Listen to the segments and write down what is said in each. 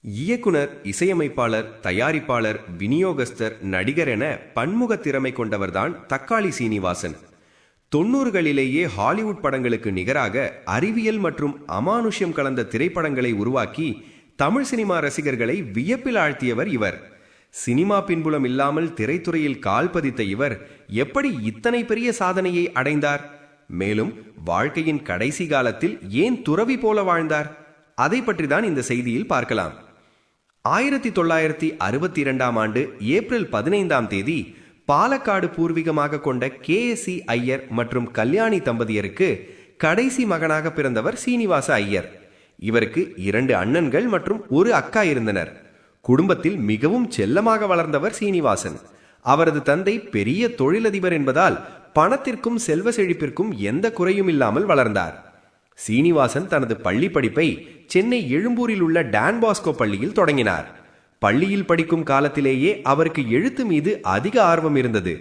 இயக்குனர், இசையமைப்பாளர், தயாரிப்பாளர், விநியோகஸ்தர், நடிகர் என பன்முக திறமை கொண்டவர்தான் தக்காளி சீனிவாசன். 90களிலேயே ஹாலிவுட் படங்களுக்கு நிகராக அறிவியல் மற்றும் அமானுஷ்யம் கலந்த திரைப்படங்களை உருவாக்கி தமிழ் சினிமா ரசிகர்களை வியப்பில் ஆழ்த்தியவர் இவர். சினிமா பின்புலம் இல்லாமல் திரைத்துறையில் கால் பதித்த இவர் எப்படி இத்தனை பெரிய சாதனையை அடைந்தார்? மேலும் வாழ்க்கையின் கடைசி காலத்தில் ஏன் துறவி போல வாழ்ந்தார்? அதை பற்றி தான் இந்த செய்தியில் பார்க்கலாம். 1962ஆம் ஆண்டு ஏப்ரல் 15ஆம் தேதி பாலக்காடு பூர்வீகமாக கொண்ட KSC ஐயர் மற்றும் கல்யாணி தம்பதியருக்கு கடைசி மகனாக பிறந்தவர் சீனிவாச ஐயர். இவருக்கு 2 அண்ணன்கள் மற்றும் ஒரு அக்கா இருந்தனர். குடும்பத்தில் மிகவும் செல்லமாக வளர்ந்தவர் சீனிவாசன். அவரது தந்தை பெரிய தொழிலதிபர் என்பதால் பணத்திற்கும் செல்வ செழிப்பிற்கும் எந்த குறையும் இல்லாமல் வளர்ந்தார். சீனிவாசன் தனது பள்ளி படிப்பை சென்னை எழும்பூரில் உள்ள டான் பாஸ்கோ பள்ளியில் தொடங்கினார். பள்ளியில் படிக்கும் காலத்திலேயே அவருக்கு எழுத்து மீது அதிக ஆர்வம் இருந்தது.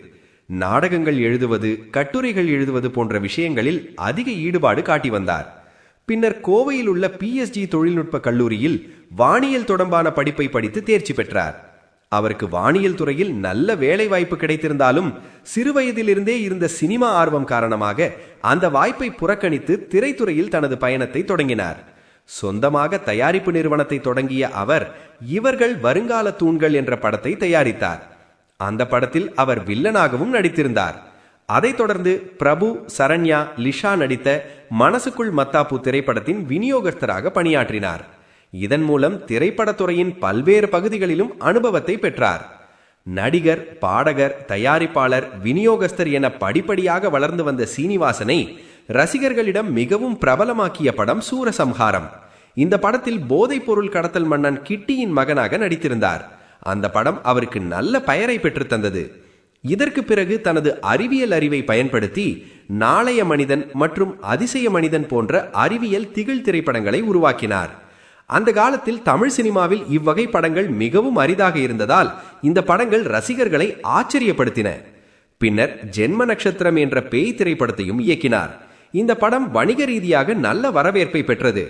நாடகங்கள் எழுதுவது, கட்டுரைகள் எழுதுவது போன்ற விஷயங்களில் அதிக ஈடுபாடு காட்டி வந்தார். பின்னர் கோவையில் உள்ள PSG தொழில்நுட்ப கல்லூரியில் வானியல் தொடர்பான படிப்பை படித்து தேர்ச்சி பெற்றார். அவருக்கு வானியல் துறையில் நல்ல வேலை வாய்ப்பு கிடைத்திருந்தாலும் சிறுவயதிலிருந்தே இருந்த சினிமா ஆர்வம் காரணமாக அந்த வாய்ப்பை புறக்கணித்து திரைத்துறையில் தனது பயணத்தை தொடங்கினார். சொந்தமாக தயாரிப்பு நிறுவனத்தை தொடங்கிய அவர் இவர்கள் வருங்கால தூண்கள் என்ற படத்தை தயாரித்தார். அந்த படத்தில் அவர் வில்லனாகவும் நடித்திருந்தார். அதைத் தொடர்ந்து பிரபு, சரண்யா, லிஷா நடித்த மனசுக்குள் மத்தாப்பு திரைப்படத்தின் விநியோகஸ்தராக பணியாற்றினார். இதன் மூலம் திரைப்படத்துறையின் பல்வேறு பகுதிகளிலும் அனுபவத்தை பெற்றார். நடிகர், பாடகர், தயாரிப்பாளர், விநியோகஸ்தர் என படிப்படியாக வளர்ந்து வந்த சீனிவாசனை ரசிகர்களிடம் மிகவும் பிரபலமாக்கிய படம் சூரசம்ஹாரம். இந்த படத்தில் போதைப் பொருள் கடத்தல் மன்னன் கிட்டியின் மகனாக நடித்திருந்தார். அந்த படம் அவருக்கு நல்ல பெயரை பெற்று தந்தது. இதற்கு பிறகு தனது அறிவியல் அறிவை பயன்படுத்தி நாளைய மனிதன் மற்றும் அதிசய மனிதன் போன்ற அறிவியல் திகில் திரைப்படங்களை உருவாக்கினார். அந்த காலத்தில் தமிழ் சினிமாவில் இவ்வகை படங்கள் மிகவும் அரிதாக இருந்ததால் இந்த படங்கள் ரசிகர்களை ஆச்சரியப்படுத்தின. பின்னர் ஜென்ம நட்சத்திரம் என்ற பேய் திரைப்படத்தையும் இயக்கினார். இந்த படம் வணிக ரீதியாக நல்ல வரவேற்பை பெற்றது.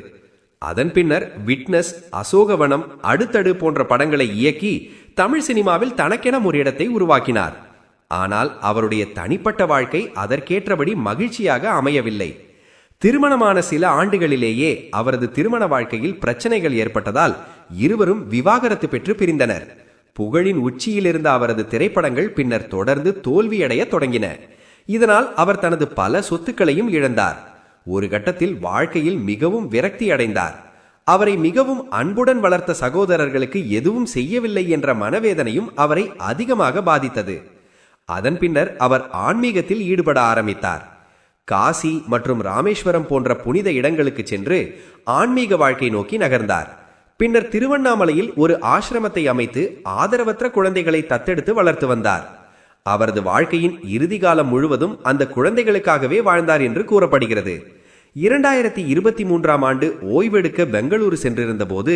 அதன் பின்னர் விட்னஸ், அசோகவனம், அடுத்தடு போன்ற படங்களை இயக்கி தமிழ் சினிமாவில் தனக்கென ஒரு இடத்தை உருவாக்கினார். ஆனால் அவருடைய தனிப்பட்ட வாழ்க்கை அதற்கேற்றபடி மகிழ்ச்சியாக அமையவில்லை. திருமணமான சில ஆண்டுகளிலேயே அவரது திருமண வாழ்க்கையில் பிரச்சனைகள் ஏற்பட்டதால் இருவரும் விவாகரத்து பெற்று பிரிந்தனர். புகழின் உச்சியில் இருந்த அவரது திரைப்படங்கள் பின்னர் தொடர்ந்து தோல்வியடைய தொடங்கின. இதனால் அவர் தனது பல சொத்துக்களையும் இழந்தார். ஒரு கட்டத்தில் வாழ்க்கையில் மிகவும் விரக்தி அடைந்தார். அவரை மிகவும் அன்புடன் வளர்த்த சகோதரர்களுக்கு எதுவும் செய்யவில்லை என்ற மனவேதனையும் அவரை அதிகமாக பாதித்தது. அதன் பின்னர் அவர் ஆன்மீகத்தில் ஈடுபட ஆரம்பித்தார். காசி மற்றும் ராமேஸ்வரம் போன்ற புனித இடங்களுக்கு சென்று ஆன்மீக வாழ்க்கை நோக்கி நகர்ந்தார். பின்னர் திருவண்ணாமலையில் ஒரு ஆசிரமத்தை அமைத்து ஆதரவற்ற குழந்தைகளை தத்தெடுத்து வளர்த்து வந்தார். அவரது வாழ்க்கையின் இறுதி காலம் முழுவதும் அந்த குழந்தைகளுக்காகவே வாழ்ந்தார் என்று கூறப்படுகிறது. 2023ஆம் ஆண்டு ஓய்வெடுக்க பெங்களூரு சென்றிருந்த போது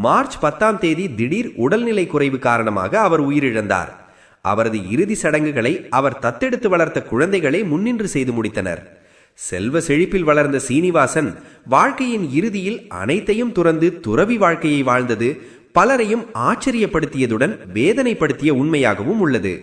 மார்ச் 10ஆம் தேதி திடீர் உடல்நிலை குறைவு காரணமாக அவர் உயிரிழந்தார். அவரது இறுதி சடங்குகளை அவர் தத்தெடுத்து வளர்த்த குழந்தைகளை முன்னின்று செய்து முடித்தனர். செல்வ செழிப்பில் வளர்ந்த சீனிவாசன் வாழ்க்கையின் இறுதியில் அனைத்தையும் துறந்து துறவி வாழ்க்கையை வாழ்ந்தது பலரையும் ஆச்சரியப்படுத்தியதுடன் வேதனைப்படுத்திய உண்மையாகவும் உள்ளது.